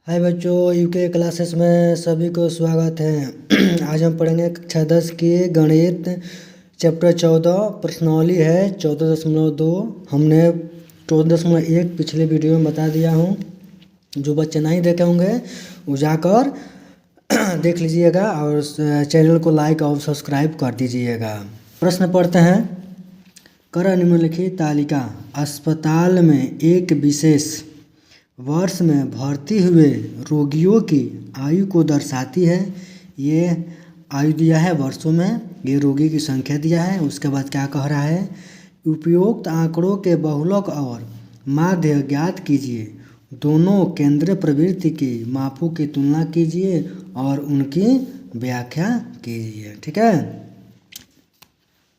हाय बच्चों, UK classes में सभी को स्वागत है। आज हम पढ़ेंगे कक्षा 10 की गणित चैप्टर 14 प्रश्नावली है 14.2। हमने 14.1 पिछले वीडियो में बता दिया हूँ। जो बच्चे नहीं देखे होंगे वो जाकर देख लीजिएगा और चैनल को लाइक और सब्सक्राइब कर दीजिएगा। प्रश्न पढ़ते हैं। कर निम्नलिखित तालिका अस्पताल में एक विशेष वर्ष में भर्ती हुए रोगियों की आयु को दर्शाती है। ये आयु दिया है वर्षों में, ये रोगी की संख्या दिया है। उसके बाद क्या कह रहा है, उपयुक्त आंकड़ों के बहुलक और माध्य ज्ञात कीजिए। दोनों केंद्रीय प्रवृत्ति की मापों की तुलना कीजिए और उनकी व्याख्या कीजिए। ठीक है,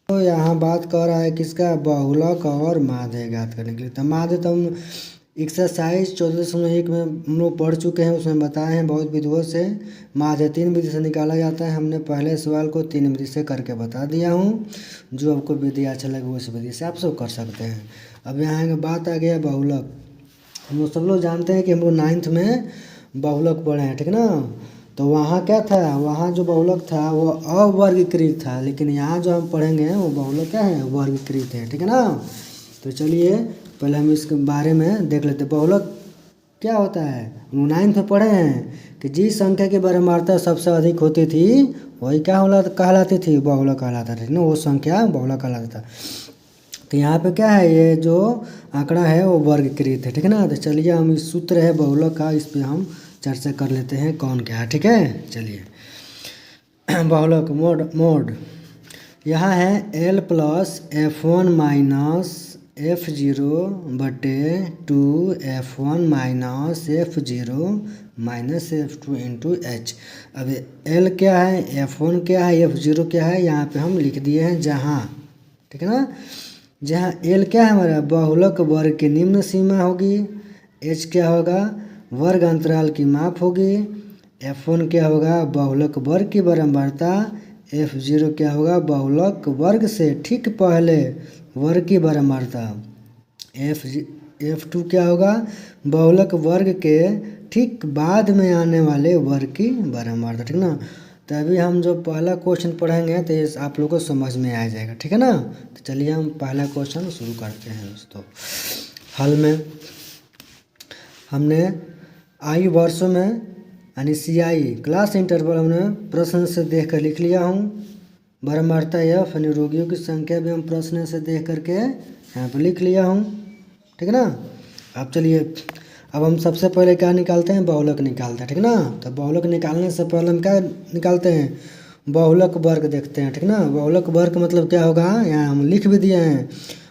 तो यहाँ बात कर रहा है किसका, बहुलक और माध्य ज्ञात करने के लिए। तो माध्य तो हम एक्सरसाइज 14.1 में हम लोग पढ़ चुके हैं, उसमें बताए हैं बहुत विधियों से। माध्य 3 विधि से निकाला जाता है। हमने पहले सवाल को 3 विधि से करके बता दिया हूँ। जो आपको विधि अच्छा लगे उस विधि से आप सब कर सकते हैं। अब यहाँ बात आ गया बहुलक। हम लोग सब लोग जानते हैं कि हम लोग 9th में बहुलक पढ़े हैं, ठीक ना। तो वहाँ क्या था, वहाँ जो बहुलक था वो अवर्गीकृत था, लेकिन यहाँ जो हम पढ़ेंगे वो बहुलक क्या है, वर्गीकृत है। ठीक है ना। तो चलिए पहले हम इसके बारे में देख लेते हैं। बहुलक क्या होता है, हम 9th में पढ़े हैं कि जिस संख्या की बारंबारता सबसे अधिक होती थी वही क्या कहलाती थी, बहुलक कहलाता था ना। वो संख्या बहुलक कहलाता था। तो यहाँ पे क्या है, ये जो आंकड़ा है वो वर्गीकृत है। ठीक है ना। तो चलिए हम इस सूत्र है बहुलक का, इस पर हम चर्चा कर लेते हैं कौन क्या है। ठीक है, चलिए बहुलक मोड यहाँ है L plus F1 minus F0 बटे 2 F1 minus F0 minus F2 into H। अब L क्या है, F1 क्या है, F0 क्या है, यहाँ पे हम लिख दिए हैं जहाँ। ठीक है ना। जहाँ L क्या है हमारा, बहुलक वर्ग की निम्न सीमा होगी। H क्या होगा, वर्ग अंतराल की माप होगी। F1 क्या होगा, बहुलक वर्ग की बारंबारता। F0 क्या होगा, बहुलक वर्ग से ठीक पहले वर्ग की बारंबारता। F2 क्या होगा, बहुलक वर्ग के ठीक बाद में आने वाले वर्ग की बारंबारता। ठीक ना। तो अभी हम जो पहला क्वेश्चन पढ़ेंगे तो ये आप लोगों को समझ में आ जाएगा। ठीक है ना। तो चलिए हम पहला क्वेश्चन शुरू करते हैं दोस्तों। हल में हमने आयु वर्षों में यानी CI क्लास इंटरवल हमने प्रश्न से देख कर लिख लिया हूँ। बारंबारता F यानी रोगियों की संख्या भी हम प्रश्न से देख करके यहाँ पर लिख लिया हूँ। ठीक है ना। अब चलिए, अब हम सबसे पहले क्या निकालते हैं, बहुलक निकालते हैं। ठीक ना। तो बहुलक निकालने से पहले हम क्या निकालते हैं, बहुलक वर्ग देखते हैं। ठीक ना। बहुलक वर्ग मतलब क्या होगा, यहाँ हम लिख भी दिए हैं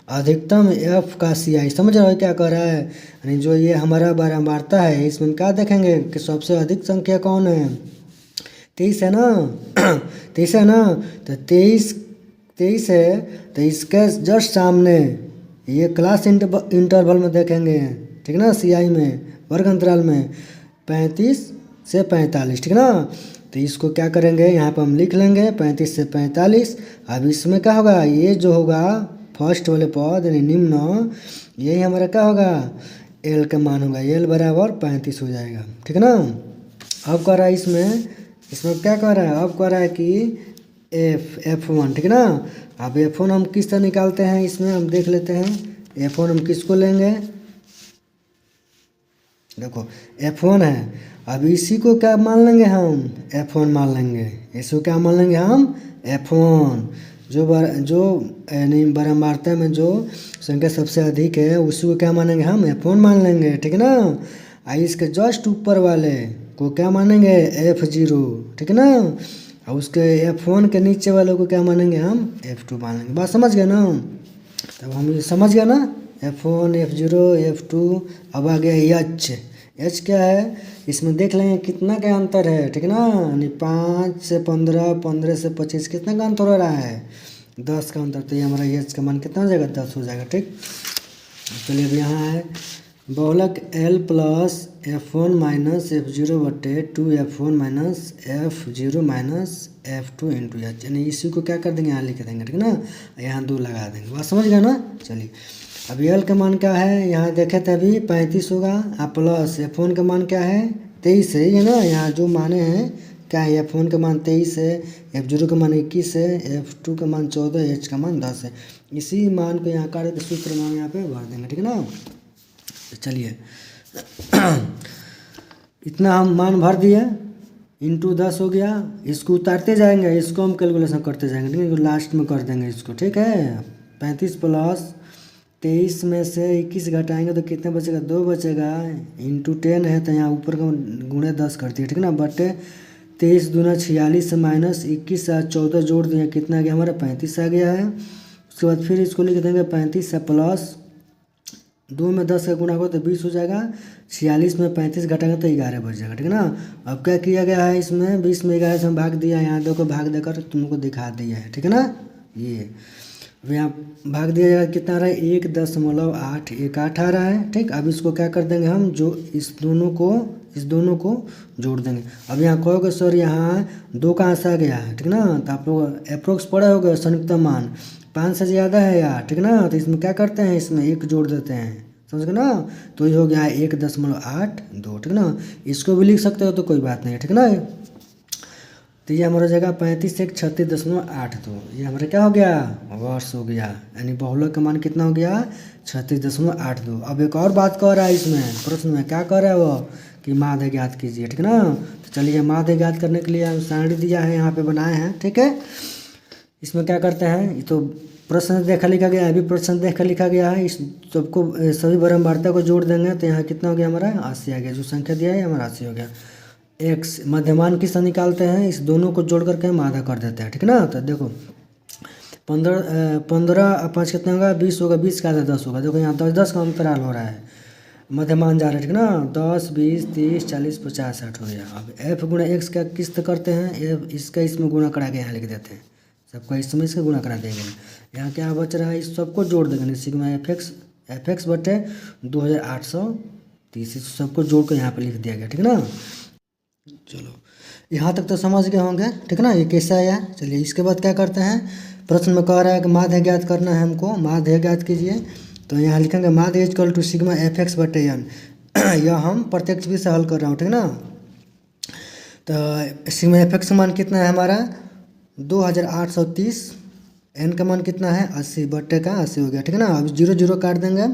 अधिकतम F का CI। समझ रहे हो क्या कह रहा है, यानी जो ये हमारा बारंबारता है इसमें हम क्या देखेंगे कि सबसे अधिक संख्या कौन है, 23 है ना। 23 है ना। तो 23 है, तो इसके जस्ट सामने ये क्लास इंटरवल में देखेंगे। ठीक ना। CI में वर्ग अंतराल में 35 से 45। ठीक ना। तो इसको क्या करेंगे, यहाँ पर हम लिख लेंगे 35 से 45। अब इसमें क्या होगा, ये जो होगा फर्स्ट वाले पद यानी निम्न, यही हमारा क्या होगा, L का मान होगा। L बराबर 35 हो जाएगा। ठीक है ना। अब कह रहा है इसमें क्या कह रहा है, अब कह रहा है कि F1। ठीक है ना। अब F1 हम किस तरह निकालते हैं, इसमें हम देख लेते हैं। F1 हम किसको लेंगे, देखो F1 है। अब इसी को क्या मान लेंगे हम, F1 मान लेंगे। इसको क्या मान लेंगे हम, F1। जो यानी बारंबारता में जो संख्या सबसे अधिक है उसी को क्या मानेंगे हम, F1 मान लेंगे। ठीक है ना। इसके जस्ट ऊपर वाले को क्या मानेंगे, F0। ठीक है ना। और उसके F1 के नीचे वाले को क्या मानेंगे हम, F2 मान लेंगे। बात समझ गए ना। तब हम ये समझ गया ना, F1 F0 F2। अब आ गया H क्या है, इसमें देख लेंगे कितना का अंतर है। ठीक है ना। यानी 5 से 15, 15 से 25, कितना का अंतर हो रहा है, 10 का अंतर। तो ये हमारा H का मान कितना हो जाएगा, 10 हो जाएगा। ठीक। चलिए अब यहाँ है बहुलक L plus F1 minus F0 बटे 2 F1 minus F0 minus F2 into H। यानी इसी को क्या कर देंगे, यहाँ लिख देंगे। ठीक है ना। यहाँ 2 लगा देंगे। बात समझ गए ना। चलिए अब L का मान क्या है, यहाँ देखे थे अभी 35 होगा। प्लस F1 का मान क्या है 23 है, ये ना यहाँ जो माने हैं क्या है, F1 का मान 23 है, F0 का मान 21 है, F2 का मान 14, H का मान 10 है। इसी मान को यहाँ कार्य के सूत्र मान यहाँ पे भर देंगे, ठीक है ना। चलिए इतना हम मान भर दिए, इंटू 10 हो गया। इसको उतारते जाएंगे, इसको हम कैलकुलेशन करते जाएंगे, ठीक है, लास्ट में कर देंगे इसको, ठीक है। 35 प्लस 23 में से 21 घटाएंगे तो कितना बचेगा, 2 बचेगा। इंटू 10 है तो यहाँ ऊपर का गुणे 10 कर दिए, ठीक है ना, बटे 23 दूना 46 माइनस 21 14 जोड़ दिए, कितना आ गया हमारा 35 आ गया है। उसके बाद फिर इसको लिख देंगे 35 से प्लस 2 में 10 का गुणा होगा तो 20 हो जाएगा। 46 में 35 घटाएंगे तो 11 बच जाएगा, ठीक है ना। अब क्या किया गया है इसमें, 20 में 11 से हम भाग दिया, यहाँ 2 को भाग देकर तुमको दिखा दिया है, ठीक है ना। ये अब यहाँ भाग दिया जाएगा, कितना आ रहा है 1.818 आ रहा है, ठीक। अब इसको क्या कर देंगे हम, जो इस दोनों को जोड़ देंगे। अब यहाँ कहोगे सर यहाँ 2 कहाँ से आ गया है, ठीक ना, तो आप लोग अप्रोक्स पढ़े होगे, संयुक्त मान 5 से ज़्यादा है यार, ठीक ना। तो इसमें क्या करते हैं, इसमें 1 जोड़ देते हैं, समझ गए ना। तो ये हो गया 1.82, ठीक ना। इसको भी लिख सकते हो तो कोई बात नहीं है, ठीक ना। तो ये हमारा जगह 35 से 36.82, ये हमारा क्या हो गया, वर्ष हो गया, यानी बहुलक का मान कितना हो गया 36.82। अब एक और बात कह रहा है इसमें प्रश्न में, क्या कह रहा है वो कि माध्य ज्ञात कीजिए, ठीक ना। तो चलिए माध्य ज्ञात करने के लिए हम सारणी दिया है, यहाँ पे बनाए हैं, ठीक है। इसमें क्या करते हैं, ये तो प्रश्न देखा लिखा गया है, अभी प्रश्न देखा लिखा गया है, इस सबको सभी बारंबारता को जोड़ देंगे तो यहाँ कितना हो गया हमारा 80 आ गया, जो संख्या दिया है हमारा 80 हो गया। एक्स मध्यमान किससे निकालते हैं, इस दोनों को जोड़ करके हम आधा कर देते हैं, ठीक है ना। तो देखो 15 5 कितना होगा 20 होगा, 20 का आधा 10 होगा। देखो यहाँ 10 का अंतराल हो रहा है, मध्यमान जा रहा है, ठीक ना। 10 20 30 40 50 60 हो गया। अब एफ गुणा एक्स का किस्त करते हैं, एफ इसका इसमें गुणा करा के यहाँ लिख देते हैं, सबका इसमें इसका गुणा करा देंगे। यहाँ क्या बच रहा है, इस सबको जोड़ देंगे, सिग्मा एफ एक्स बटे 2830, सबको जोड़ कर यहाँ पर लिख दिया गया, ठीक है ना। चलो यहाँ तक तो समझ गए होंगे, ठीक है ना, ये कैसा आया। चलिए इसके बाद क्या करते हैं, प्रश्न में कह रहा है कि माध्य ज्ञात करना है हमको, माध्य ज्ञात कीजिए। तो यहाँ लिखेंगे माध्य equal to sigma F X बटे एन। यह हम प्रत्यक्ष भी से हल कर रहा हूँ, ठीक ना। तो सिग्मा एफ एक्स का मान कितना है हमारा 2830, एन का मान कितना है 80 बटे का 80 हो गया, ठीक है ना। अब 0 0 काट देंगे,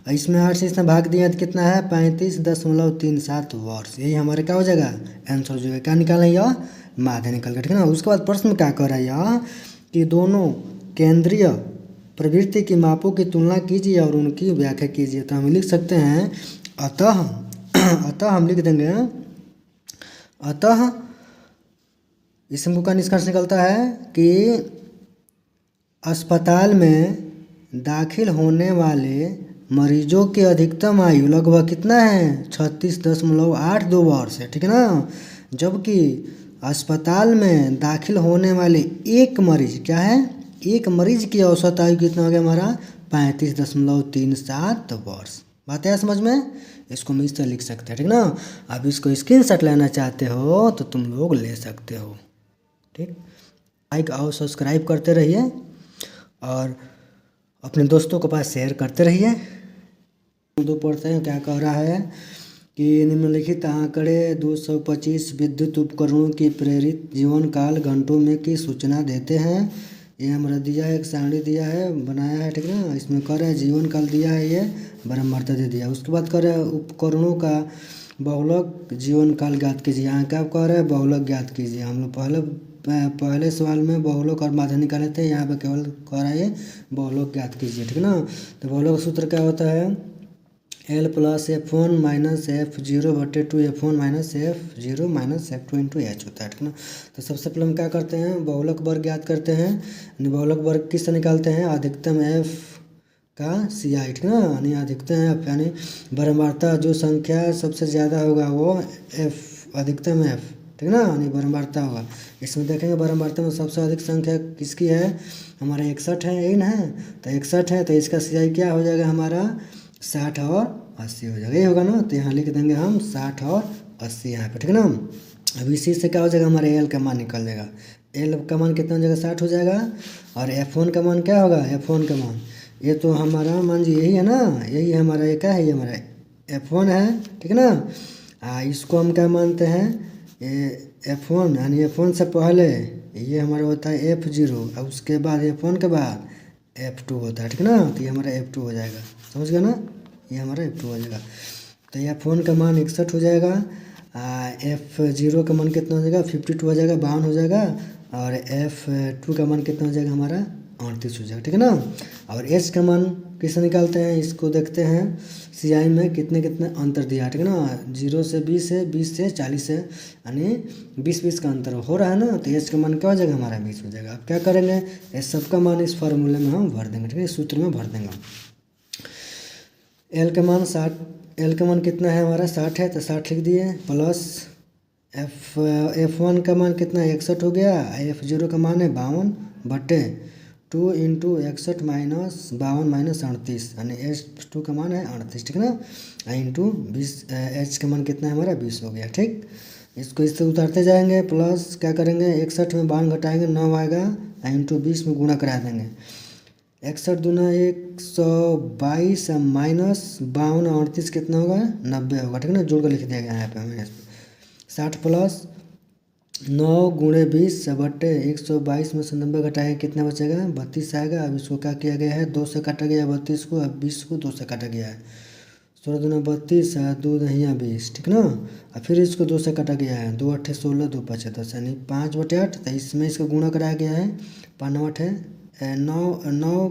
इसमें 8 से इसमें भाग दिया तो कितना है 35.37 वर्ष, यही हमारे क्या हो जाएगा आंसर हो जाएगा। क्या निकालें, यह माध्य निकल गया, ठीक है ना। उसके बाद प्रश्न में क्या कर रहा है यह कि दोनों केंद्रीय प्रवृत्ति की मापों की तुलना कीजिए और उनकी व्याख्या कीजिए। तो हम लिख सकते हैं अतः हम लिख देंगे, अतः इसमें का निष्कर्ष निकलता है कि अस्पताल में दाखिल होने वाले मरीजों की अधिकतम आयु लगभग कितना है 36.82 वर्ष है, ठीक है ना। जबकि अस्पताल में दाखिल होने वाले एक मरीज क्या है, एक मरीज की औसत आयु कितना हो गया हमारा 35.37 वर्ष। बात है समझ में, इसको हम इस तरह लिख सकते हैं, ठीक ना। अब इसको स्क्रीनशॉट लेना चाहते हो तो तुम लोग ले सकते हो, ठीक। लाइक और सब्सक्राइब करते रहिए और अपने दोस्तों के पास शेयर करते रहिए। दो पढ़ते हैं क्या कह रहा है कि निम्नलिखित आंकड़े 225 विद्युत उपकरणों की प्रेरित जीवन काल घंटों में की सूचना देते हैं। ये हमारा दिया है, एक सारणी दिया है, बनाया है, ठीक है ना। इसमें कर रहा है जीवन काल दिया है, ये बारंबारता दे दिया। उसके बाद कर रहा है उपकरणों का बहुलक जीवन काल ज्ञात कीजिए। यहाँ क्या कह रहा है बहुलक ज्ञात कीजिए। हम लोग पहले सवाल में बहुलक और माध्य निकाले थे, यहाँ पे केवल कह रहा है बहुलक ज्ञात कीजिए, ठीक है ना। तो बहुलक सूत्र क्या होता है L plus F1 minus F0 बटे 2 F1 minus F0 minus F2 into H होता है, ठीक है ना। तो सबसे पहले हम क्या करते हैं बहुलक वर्ग ज्ञात करते हैं, यानी बहुलक वर्ग किससे निकालते हैं अधिकतम F का CI, ठीक है ना, यानी अधिकतम F यानी बारंबारता जो संख्या सबसे ज़्यादा होगा वो F अधिकतम F, ठीक है ना, यानी बारंबारता होगा। इसमें देखेंगे बारंबारता में सबसे अधिक संख्या किसकी है, हमारा 61 है, यही ना है। तो 61 है तो इसका CI क्या हो जाएगा हमारा 60 और 80 हो जाएगा, ये होगा ना। तो यहाँ लिख देंगे हम 60 और 80 यहाँ पे, ठीक है ना। अब इसी से क्या हो जाएगा हमारे L का मान निकल जाएगा, L का मान कितना हो जाएगा 60 हो जाएगा। और F1 का मान क्या होगा, F1 का मान ये तो हमारा मान जी यही है ना, यही हमारा ये क्या है, ये हमारा F1 है, ठीक है ना। इसको हम क्या मानते हैं, F1 यानी F1 से पहले ये हमारा होता है F0 और उसके बाद F1 के बाद F2 होता है, ठीक है ना। तो ये हमारा F2 हो जाएगा, समझ गया ना, ये हमारा F2 हो जाएगा। तो F1 का मान 61 हो जाएगा, F0 का मान कितना हो जाएगा 52 हो जाएगा, 52 हो जाएगा, और F2 का मान कितना हो जाएगा हमारा 38 हो जाएगा, ठीक है ना। और H का मान कैसे निकालते हैं, इसको देखते हैं CI में कितने कितने अंतर दिया है, ठीक है ना। 0 से 20 है, 20 से 40 है, यानी 20 का अंतर हो रहा है ना। तो H का मान क्या हो जाएगा हमारा 20 हो जाएगा। अब क्या करेंगे, इस सबका मान इस फार्मूले में हम भर देंगे, ठीक है, इस सूत्र में भर देंगे। L का मान 60, L का मान कितना है हमारा 60 है, तो 60 लिख दिए, प्लस F1 का मान कितना है 61 हो गया, F0 का मान है 52 बटे 2 इंटू 61 माइनस 52 माइनस 38, यानी H2 का मान है 38, ठीक है ना, इंटू 20, H का मान कितना है हमारा 20 हो गया, ठीक। इसको इससे उतारते जाएंगे, प्लस क्या करेंगे 61 में 52 घटाएंगे 9 आएगा, इंटू 20 में गुणा करा देंगे, 61 दूना 122 माइनस 52 38 कितना होगा 90 होगा, ठीक है ना, जोड़ कर लिख दिया गया यहाँ पे हमें। 60 प्लस 9 गुणे 20 बटे 122 में से 90 घटाएंगे कितना बचेगा 32 आएगा। अब इसको क्या किया गया है 2 से काटा गया 32 को, अब 20 को 2 से काटा गया है, 16 दूना 32 2 दहिया 20, ठीक ना। और फिर इसको 2 से काटा गया है, 2 8 16 2 5 10, यानी 5 बटे 8, तो इसमें इसका गुणा कराया गया है, 5 9 8 है 9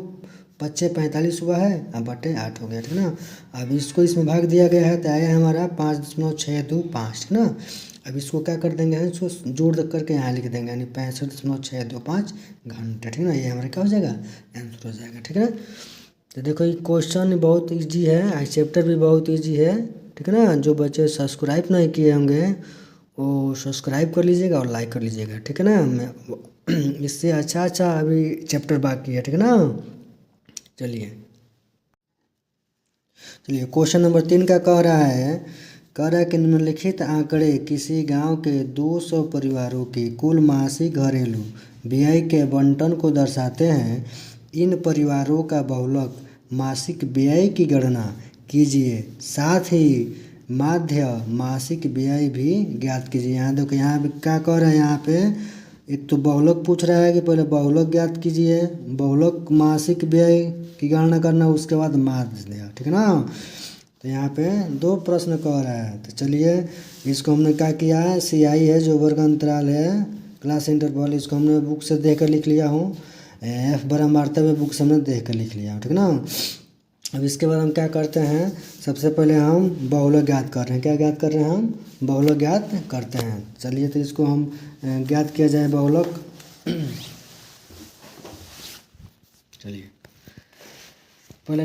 5 45 हुआ है, अब बटे 8 हो गया, ठीक ना। अब इसको इसमें भाग दिया गया है, तो आया हमारा 5.625, ठीक ना। अब इसको क्या कर देंगे, इसको जोड़ करके यहाँ लिख देंगे, यानी 65.625 घंटे, ठीक ना। ये हमारा क्या हो जाएगा आंसर हो जाएगा, ठीक है। तो देखो ये क्वेश्चन बहुत इजी है, चैप्टर भी बहुत इजी है, ठीक है ना। जो बच्चे सब्सक्राइब नहीं किए होंगे वो सब्सक्राइब कर लीजिएगा और लाइक कर लीजिएगा, ठीक है ना। मैं इससे अच्छा अभी चैप्टर बाकी है, ठीक है ना। चलिए क्वेश्चन नंबर 3 का कह रहा है कि निम्नलिखित आंकड़े किसी गांव के 200 परिवारों की कुल मासिक घरेलू व्यय के बंटन को दर्शाते हैं। इन परिवारों का बहुलक मासिक व्यय की गणना कीजिए, साथ ही माध्य मासिक व्यय भी ज्ञात कीजिए। यहाँ देखो, यहाँ पे क्या कह रहा है, यहाँ पे एक तो बहुलक पूछ रहा है कि पहले बहुलक ज्ञात कीजिए, बहुलक मासिक व्यय की गणना करना, उसके बाद माध्य देगा, ठीक है ना। तो यहाँ पे 2 प्रश्न कह रहा है। तो चलिए इसको हमने क्या किया है, CI है जो वर्ग अंतराल है, क्लास इंटरवल, इसको हमने बुक से देख कर लिख लिया हूँ, F बराबर भी बुक से हमने देख कर लिख लिया हूँ, ठीक ना। अब इसके बाद हम क्या करते हैं, सबसे पहले हम बहुलक ज्ञात कर रहे हैं। क्या ज्ञात कर रहे हैं हम, बहुलक ज्ञात करते हैं। चलिए तो इसको हम ज्ञात किया जाए बहुलक। चलिए पहले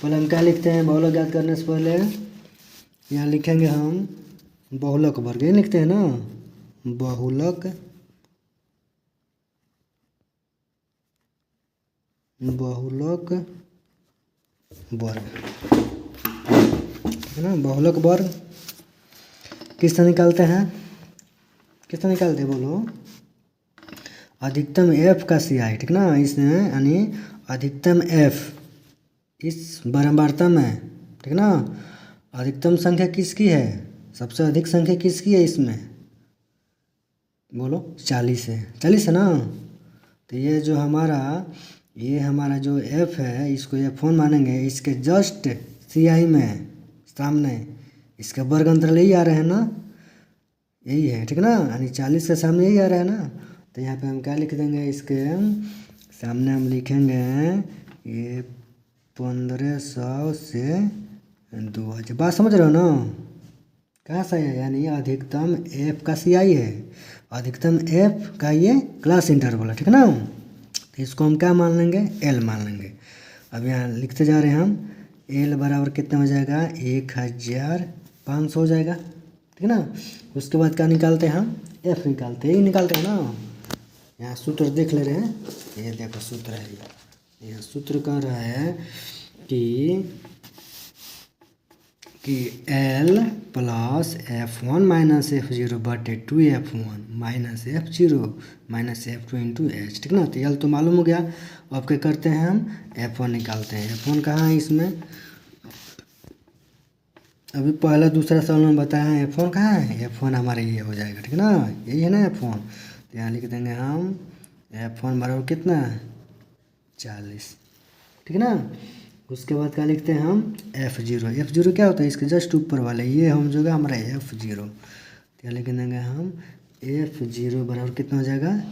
हम क्या लिखते हैं, बहुलक ज्ञात करने से पहले यहाँ लिखेंगे हम बहुलक वर्ग, ये लिखते हैं ना, बहुलक वर्ग, है ना। बहुलक वर्ग किस तरह निकालते हैं, बोलो, अधिकतम F का CI, ठीक ना, इसमें यानी अधिकतम F इस बराबरता में, ठीक ना। अधिकतम संख्या किसकी है, सबसे अधिक संख्या किसकी है इसमें, बोलो 40 है, 40 है ना। तो ये जो हमारा जो F है, इसको F1 मानेंगे, इसके जस्ट CI में सामने इसका वर्ग अंतराल यही आ रहा है ना, यही है, ठीक ना, यानी 40 के सामने यही आ रहा है ना। तो यहाँ पे हम क्या लिख देंगे, इसके सामने हम लिखेंगे ये 1500 से 2000, बात समझ रहे हो ना, कहाँ से है, यानी अधिकतम F का CI है, अधिकतम F का ये क्लास इंटरवल है, ठीक है ना। तो इसको हम क्या मान लेंगे, L मान लेंगे। अब यहाँ लिखते जा रहे हैं हम, L बराबर कितना हो जाएगा 1500 हो जाएगा, ठीक है ना। उसके बाद क्या निकालते हैं हम, F निकालते हैं, यही निकालते हैं ना। यहाँ सूत्र देख ले रहे हैं, ये देखो सूत्र है, यहाँ सूत्र कह रहा है कि L plus F1 minus F0 बटे 2F1 minus F0 minus F2 into H, ठीक ना। तो L तो मालूम हो गया। अब क्या करते हैं हम, F1 निकालते हैं। F1 कहाँ है इसमें, अभी पहला दूसरा सवाल में बताया है F1 कहाँ है, F1 हमारा ये हो जाएगा, ठीक है ना, यही है ना F1। तो यहाँ लिख देंगे हम F1 बराबर कितना 40, ठीक है ना। उसके बाद क्या लिखते हैं हम F0 क्या होता है, इसके जस्ट ऊपर वाला ये हम जो है हमारा F0। तो लिख देंगे हम F0 बराबर कितना हो जाएगा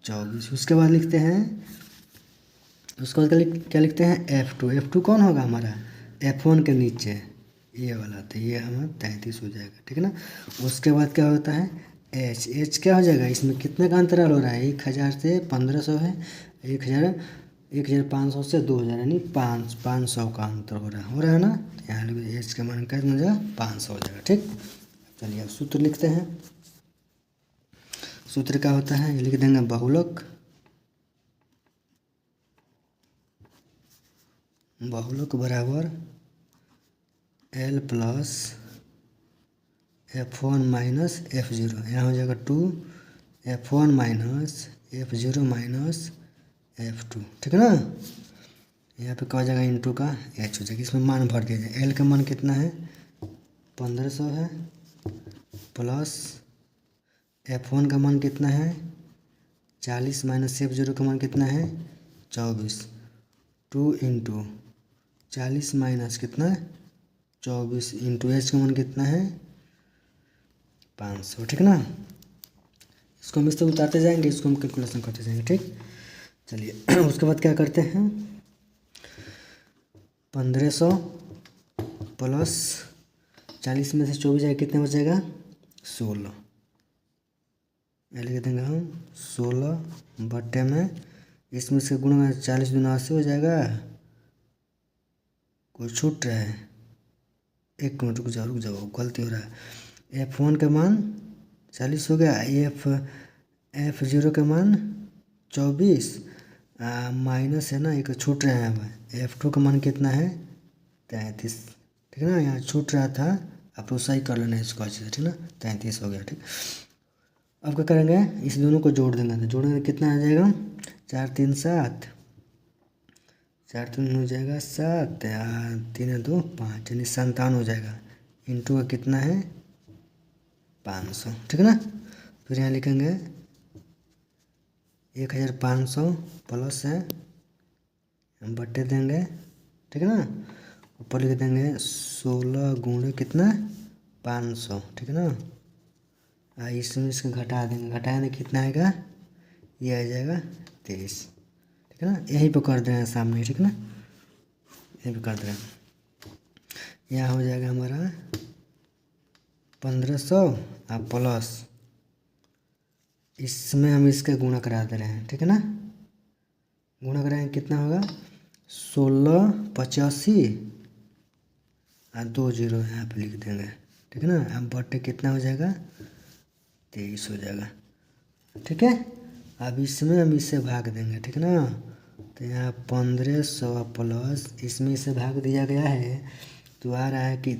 24। उसके बाद लिखते हैं, उसके बाद क्या लिखते हैं F2 कौन होगा हमारा F1 के नीचे ये वाला, तो ये हमारा 33 हो जाएगा, ठीक है ना। उसके बाद क्या होता है H क्या हो जाएगा, इसमें कितने का अंतराल हो रहा है 1000 से 1500 है, 1500 से 2000 यानी 500 का अंतर हो रहा है ना। तो यहाँ लिखिए H का मान क्या हो जाएगा 500 हो जाएगा, ठीक। चलिए अब सूत्र लिखते हैं। सूत्र क्या होता है, ये लिख देंगे बहुलक बराबर L plus F1 minus F0, यहाँ हो जाएगा 2 F1 minus F0 minus F2, ठीक है ना। यहाँ पे क्या हो जाएगा इंटू का H हो जाएगा, इसमें मान भर दिया जाए। L का मान कितना है 1500 है, प्लस F1 का मान कितना है 40 माइनस F0 का मान कितना है 24, 2 इंटू 40 माइनस कितना 24 इंटू H का मान कितना है 500, ठीक है ना। इसको हम इससे उतारते जाएंगे, इसको हम कैलकुलेशन करते जाएंगे, ठीक। चलिए उसके बाद क्या करते हैं 1500 प्लस 40 में से 24 जाएगा कितने बचेगा 16, लिख देंगे हम 16 बट्टे में इसमें से गुणा 40 दूना 80 हो जाएगा, कोई छूट रहा है, एक मिनट रुक जाओ गलती हो रहा है। F1 का मान 40 हो गया, F0 का मान 24 माइनस है ना, एक छूट रहा है हमें F2 का मान कितना है 33, ठीक है ना। यहाँ छूट रहा था, आप लोग सही कर लेना इसको अच्छे से, ठीक ना। 33 हो गया, ठीक। अब क्या करेंगे इस दोनों को जोड़ देंगे, तो जोड़ेंगे कितना आ जाएगा 4 3 7, 4 3 हो जाएगा 7, 3 2 5 यानी 57 हो जाएगा, इंटू का कितना है 500, ठीक है ना। फिर यहाँ लिखेंगे 1500 प्लस है हम बट्टे देंगे, ठीक है ना। ऊपर लिख देंगे 16 गुणे कितना 500, ठीक है ना। इसमें इसको घटा देंगे, घटाएंगे कितना आएगा ये आ जाएगा 23, ठीक है ना। यहीं पे कर दे रहे हैं सामने, ठीक ना, यहीं पे कर दे रहे हैं। यहाँ हो जाएगा हमारा 1500 प्लस इसमें हम इसका गुणा करा दे रहे हैं, ठीक है ना। गुणा कराएंगे कितना होगा 16 85 और 2 0 यहाँ पे लिख देंगे, ठीक है ना। अब बट्टे कितना हो जाएगा 23 हो जाएगा, ठीक है। अब इसमें हम इससे भाग देंगे, ठीक है ना। तो यहाँ 1500 प्लस इसमें इसे भाग दिया गया है तो आ रहा है कि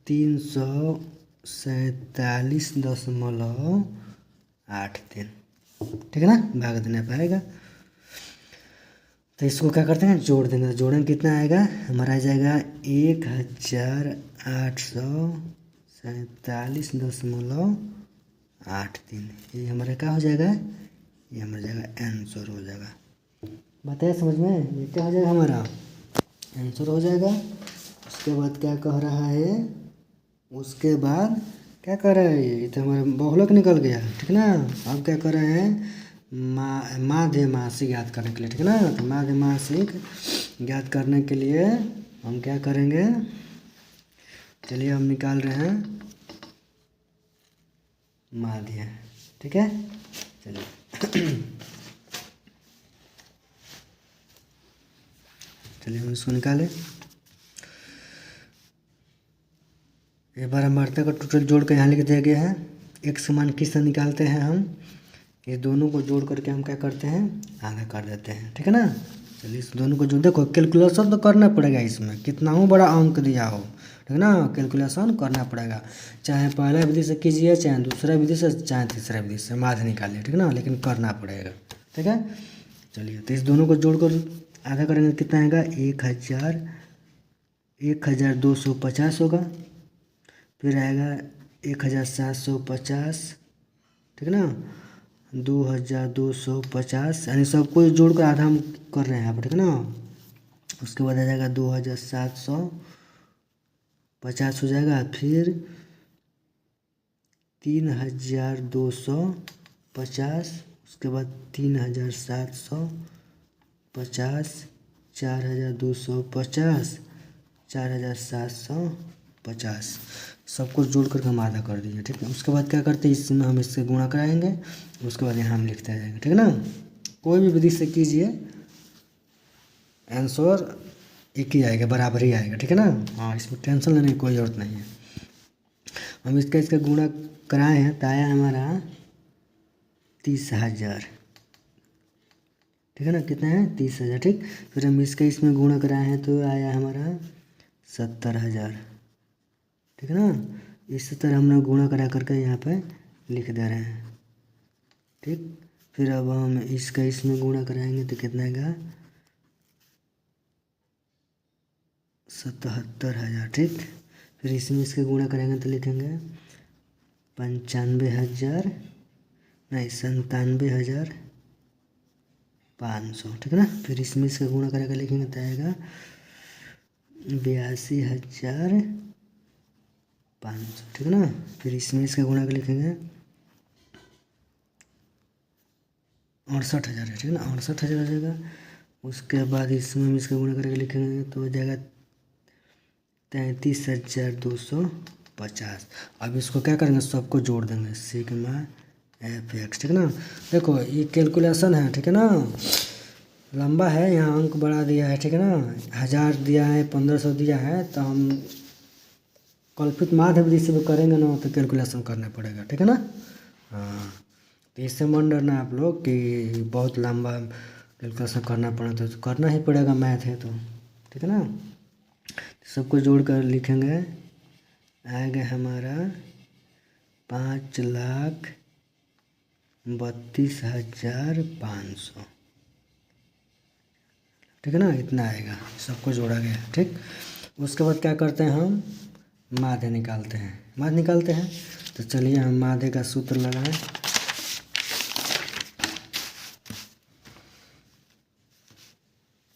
347.83, ठीक है ना, भाग देना पाएगा। तो इसको क्या करते हैं जोड़ देंगे, जोड़ेंगे कितना आएगा हमारा आ जाएगा 1847.83, ये हमारा क्या हो जाएगा, ये हमारा जाएगा आंसर हो जाएगा। बताइए समझ में, ये क्या हो जाएगा हमारा आंसर हो जाएगा। उसके बाद क्या कह रहा है, उसके बाद क्या कर रहा है ये तो हमारा बहुलक निकल गया, ठीक ना। अब क्या कर रहे हैं माध्यमासिक ज्ञात करने के लिए, ठीक है ना। तो माध्यमासिक ज्ञात करने के लिए हम क्या करेंगे, चलिए हम निकाल रहे हैं माध्य, ठीक है। चलिए चलिए हम इसको निकालें। एक बार हम वार्ता का टोटल जोड़ कर यहाँ लिख दिया गया है। x का मान किस तरह निकालते हैं हम, ये दोनों को जोड़ करके हम क्या करते हैं आधा कर देते हैं, ठीक है ना। चलिए इस दोनों को जो देखो कैलकुलेशन तो करना पड़ेगा, इसमें कितना हो बड़ा अंक दिया हो, ठीक है ना, कैलकुलेशन करना पड़ेगा। चाहे पहला विधि से कीजिए, चाहे दूसरा विधि से, चाहे तीसरा विधि से माध्य निकालिए, ठीक है ना, लेकिन करना पड़ेगा, ठीक है। चलिए तो इस दोनों को जोड़कर आधा करेंगे कितना आएगा 1250 होगा। फिर आएगा 1750, ठीक है ना, 2250, यानी सबको जोड़ कर आधा हम कर रहे हैं यहाँ पर, ठीक है ना। उसके बाद आ जाएगा 2750 हो जाएगा। फिर 3250, उसके बाद 3750, 4250, 4750, सबको जोड़ करके हम आधा कर दिए, ठीक है। उसके बाद क्या करते हैं, इसमें हम इससे गुणा कराएंगे, उसके बाद यहाँ हम लिखते जाएंगे, ठीक है ना। कोई भी विधि से कीजिए, आंसर एक ही आएगा, बराबर ही आएगा, ठीक है ना। हाँ, इसमें टेंशन लेने की कोई ज़रूरत नहीं है। हम इसका गुणा कराए हैं तो आया हमारा 30,000, ठीक है ना। कितना है, 30,000, ठीक। फिर हम इसमें गुणा कराए हैं तो आया हमारा 70,000, ठीक है ना। इस तरह हमने गुणा करा करके यहाँ पे लिख दे रहे हैं, ठीक। फिर अब हम इसमें गुणा कराएंगे तो कितना आएगा, 77,000, ठीक। फिर इसमें इसके गुणा करेंगे तो लिखेंगे 95,000, नहीं 97,500, ठीक है ना। फिर इसमें इसका गुणा करके लिखेंगे तो आएगा 82,500, ठीक है ना। फिर इसमें इसका गुणा कर लिखेंगे 68,000, ठीक है ना, 68,000 हो जाएगा। उसके बाद इसमें हम इसका गुणा करके लिखेंगे तो हो जाएगा 33,250। अब इसको क्या करेंगे, सबको जोड़ देंगे, सिग्मा FX, ठीक है ना। देखो ये कैलकुलेशन है, ठीक है ना, लंबा है, यहाँ अंक बढ़ा दिया है, ठीक है ना। 1000 दिया है, 1500 दिया है, तो हम कल्पित माध्य विधि से करेंगे ना तो कैलकुलेशन करना पड़ेगा, ठीक है ना। हाँ, तो इससे मन डरना आप लोग कि बहुत लंबा कैलकुलेशन करना पड़ा, तो करना ही पड़ेगा, मैथ है तो, ठीक है ना। सबको जोड़ कर लिखेंगे, आएगा हमारा 5,32,500, ठीक है ना, इतना आएगा, सबको जोड़ा गया, ठीक। उसके बाद क्या करते हैं, हम माध्य निकालते हैं। तो चलिए हम माध्य का सूत्र लगाएं।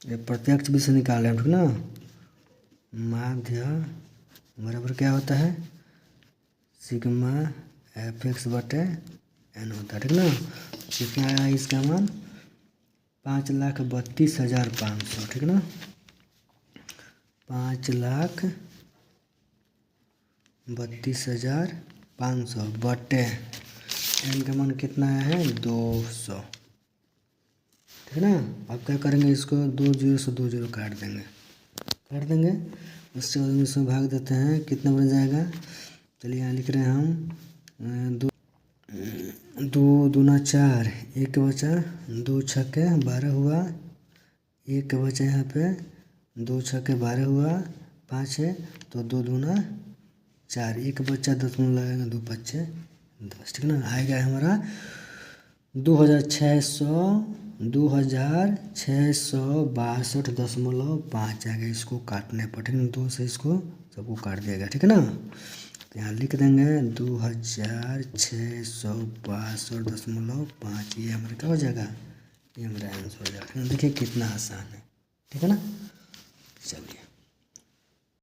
ये प्रत्यक्ष भी से निकाल रहे हैं, ठीक ना। माध्य बराबर क्या होता है, सिग्मा FX बटे N होता है, ठीक ना। कितना आया इसका मान, 5,32,500, ठीक ना। 5,32,500 बटे N का मान कितना आया है, 200, ठीक है ना। अब क्या करेंगे, इसको 2 0 से 2 0 काट देंगे। उसके बाद इसमें भाग देते हैं, कितना बन जाएगा, चलिए यहाँ लिख रहे हैं हम 2 दूना 4, 1 बचा, 2 छक्के 12 हुआ, 1 बचा यहाँ पे, 2 छक्के 12 हुआ, 5 है तो 2 दूना 4, 1 बच्चा 10 में लगेगा, 2 पच्चे 10, ठीक है ना। आएगा हमारा 2,662.5 आएगा। इसको काटने पर, ठीक है ना, 2 से इसको सबको काट दिएगा, ठीक है ना। तो यहाँ लिख देंगे 2,662.5, ये हमारा क्या हो जाएगा, ये हमारा आंसर हो जाएगा। देखिए कितना आसान है, ठीक है ना। चलिए।